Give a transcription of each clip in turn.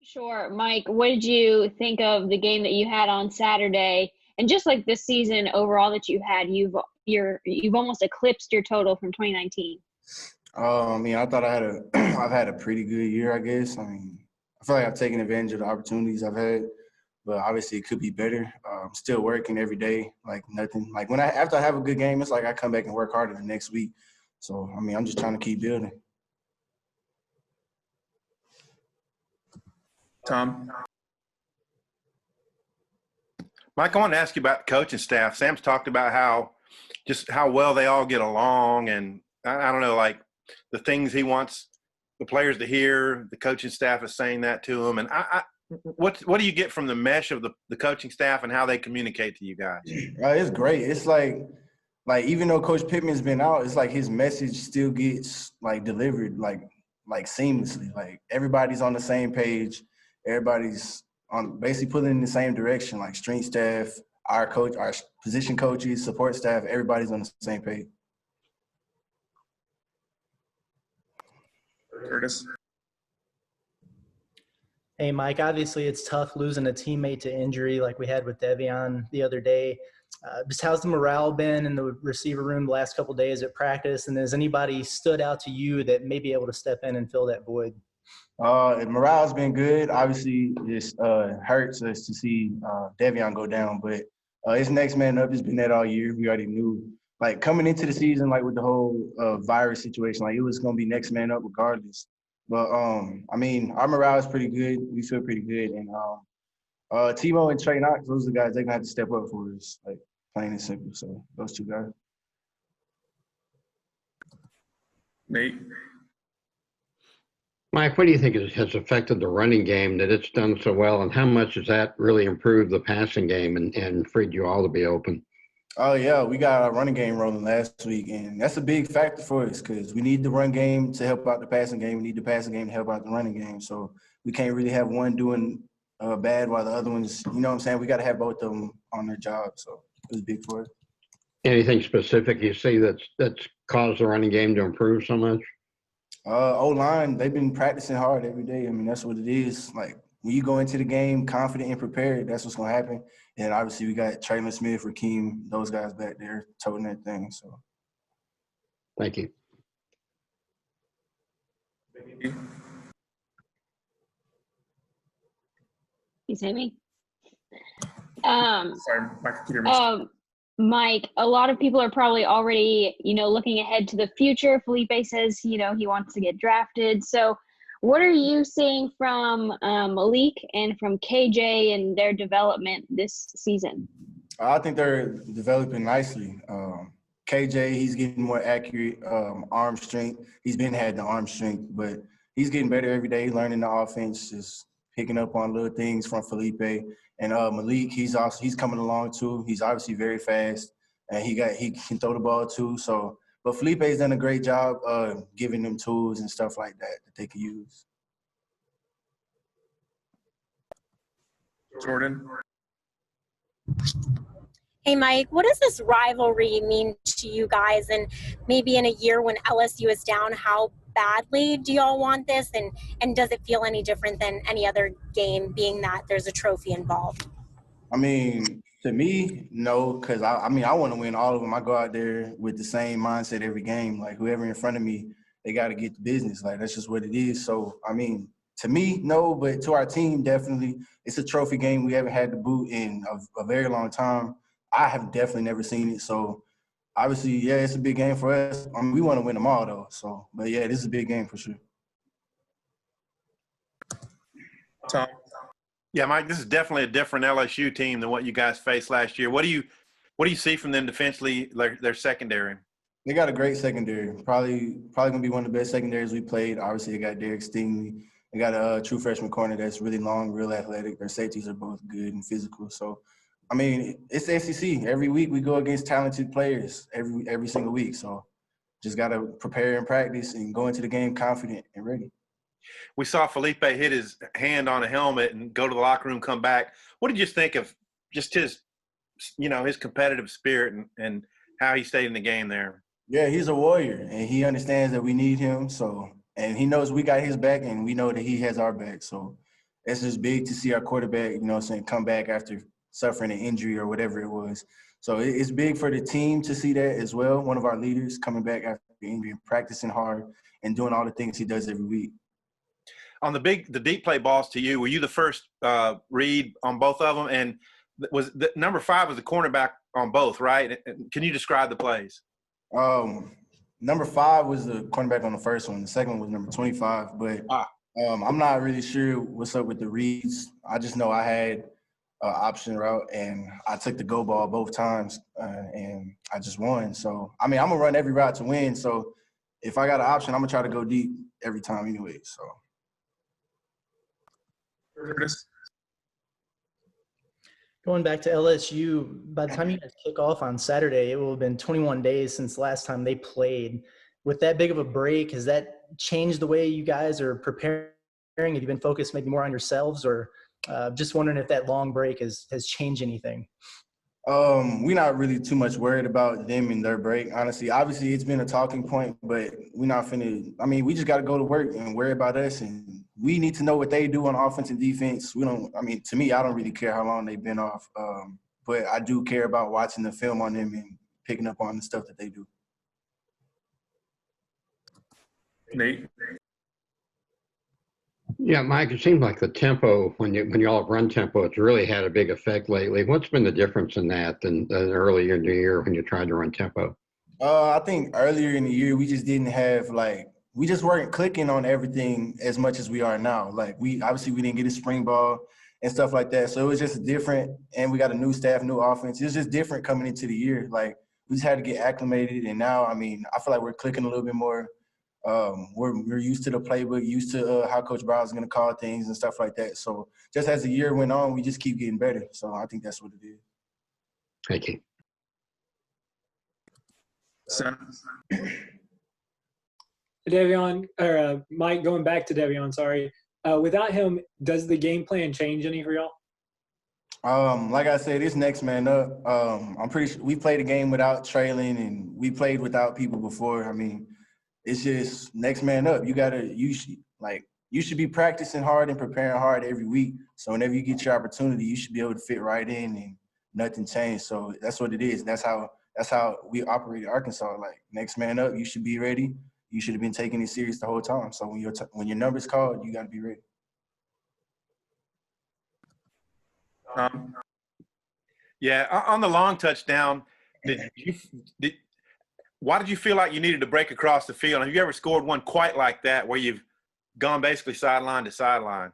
Sure. Mike, what did you think of the game that you had on Saturday? And just like this season overall that you had, you've almost eclipsed your total from 2019. I mean, I thought I had I've had a pretty good year, I guess. I mean, I feel like I've taken advantage of the opportunities I've had, but obviously it could be better. I'm still working every day, like nothing. Like after I have a good game, it's like I come back and work harder the next week. So I mean, I'm just trying to keep building. Tom? Mike, I want to ask you about the coaching staff. Sam's talked about how well they all get along, and I don't know, like the things he wants the players to hear. The coaching staff is saying that to him, and what do you get from the mesh of the coaching staff and how they communicate to you guys? It's great. It's like even though Coach Pittman's been out, it's like his message still gets like delivered like seamlessly. Like everybody's on the same page. Everybody's on basically pulling in the same direction. Like strength staff, our coach, our position coaches, support staff, everybody's on the same page. Curtis? Hey, Mike, obviously it's tough losing a teammate to injury like we had with Devion the other day. Just how's the morale been in the receiver room the last couple of days at practice? And has anybody stood out to you that may be able to step in and fill that void? Morale's been good. Obviously, it hurts us to see Devion go down, but his next man up has been that all year. We already knew. Like coming into the season, like with the whole virus situation, like it was going to be next man up regardless. But I mean, our morale is pretty good. We feel pretty good, and Timo and Trey Knox, those are the guys they're gonna have to step up for us, like plain and simple. So those two guys. Nate? Mike, what do you think has affected the running game that it's done so well, and how much has that really improved the passing game and freed you all to be open? Oh, yeah, we got our running game rolling last week, and that's a big factor for us because we need the run game to help out the passing game. We need the passing game to help out the running game. So we can't really have one doing bad while the other one's, you know what I'm saying? We got to have both of them on their job. So it was big for us. Anything specific you see that's caused the running game to improve so much? O-line, they've been practicing hard every day. I mean, that's what it is. Like, when you go into the game confident and prepared, that's what's going to happen. And obviously we got Traylon Smith, Rakeem, those guys back there toting that thing. So, thank you. You say me? Sorry, my computer missed. Mike, a lot of people are probably already, looking ahead to the future. Felipe says, he wants to get drafted. So what are you seeing from Malik and from KJ and their development this season? I think they're developing nicely. KJ, he's getting more accurate arm strength. He's had the arm strength, but he's getting better every day, learning the offense, just picking up on little things from Felipe. And Malik, he's coming along too. He's obviously very fast, and he can throw the ball too. So, but Felipe's done a great job giving them tools and stuff like that they can use. Jordan? Hey, Mike, what does this rivalry mean to you guys? And maybe in a year when LSU is down, how badly do y'all want this? And does it feel any different than any other game, being that there's a trophy involved? I mean, to me, no, because I want to win all of them. I go out there with the same mindset every game. Like, whoever in front of me, they got to get the business. Like, that's just what it is. So, I mean, to me, no, but to our team, definitely. It's a trophy game. We haven't had the boot in a very long time. I have definitely never seen it. So, obviously, yeah, it's a big game for us. I mean, we want to win them all, though. So, but, yeah, this is a big game for sure. Tom? Yeah, Mike, this is definitely a different LSU team than what you guys faced last year. What do you see from them defensively, their secondary? They got a great secondary. Probably going to be one of the best secondaries we played. Obviously, they got Derek Stingley. They got a true freshman corner that's really long, real athletic. Their safeties are both good and physical. So, I mean, it's the SEC. Every week we go against talented players every single week. So, just got to prepare and practice and go into the game confident and ready. We saw Felipe hit his hand on a helmet and go to the locker room, come back. What did you think of just his competitive spirit and how he stayed in the game there? Yeah, he's a warrior, and he understands that we need him. So, and he knows we got his back, and we know that he has our back. So, it's just big to see our quarterback, come back after suffering an injury or whatever it was. So it's big for the team to see that as well. One of our leaders coming back after the injury and practicing hard and doing all the things he does every week. On the deep play balls to you, were you the first read on both of them? And was the number 5 was the cornerback on both, right? Can you describe the plays? Number 5 was the cornerback on the first one. The second one was number 25. But I'm not really sure what's up with the reads. I just know I had an option route, and I took the go ball both times, and I just won. So, I mean, I'm going to run every route to win. So, if I got an option, I'm going to try to go deep every time anyway. So. Curtis. Going back to LSU, by the time you guys kick off on Saturday, it will have been 21 days since the last time they played. With that big of a break, has that changed the way you guys are preparing? Have you been focused maybe more on yourselves, or just wondering if that long break has changed anything? We're not really too much worried about them and their break, honestly. Obviously, it's been a talking point, but we're not finna – I mean, we just got to go to work and worry about us, and we need to know what they do on offense and defense. To me, I don't really care how long they've been off, but I do care about watching the film on them and picking up on the stuff that they do. Nate. Yeah, Mike, it seems like the tempo, when you all run tempo, it's really had a big effect lately. What's been the difference in that than earlier in the year when you tried to run tempo? I think earlier in the year, we just didn't have, we just weren't clicking on everything as much as we are now. We didn't get a spring ball and stuff like that. So it was just different, and we got a new staff, new offense. It was just different coming into the year. We just had to get acclimated, and now, I feel like we're clicking a little bit more. We're used to the playbook, used to how Coach Brown's going to call things and stuff like that. So just as the year went on, we just keep getting better. So I think that's what it is. Thank you. Devion, or Mike, going back to Devion, sorry. Without him, does the game plan change any for y'all? Like I said, it's next man up. I'm pretty sure we played a game without trailing, and we played without people before. It's just next man up. You should be practicing hard and preparing hard every week. So whenever you get your opportunity, you should be able to fit right in and nothing changed. So that's what it is. That's how we operate at Arkansas. Next man up, you should be ready. You should have been taking it serious the whole time. So when your number's called, you got to be ready. Yeah, on the long touchdown, why did you feel like you needed to break across the field? Have you ever scored one quite like that where you've gone basically sideline to sideline?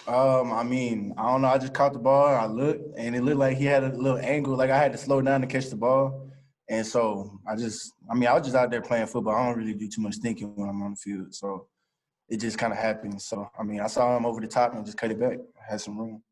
I don't know. I just caught the ball. I looked, and it looked like he had a little angle. I had to slow down to catch the ball. And so I was just out there playing football. I don't really do too much thinking when I'm on the field. So it just kind of happened. So, I saw him over the top and just cut it back. I had some room.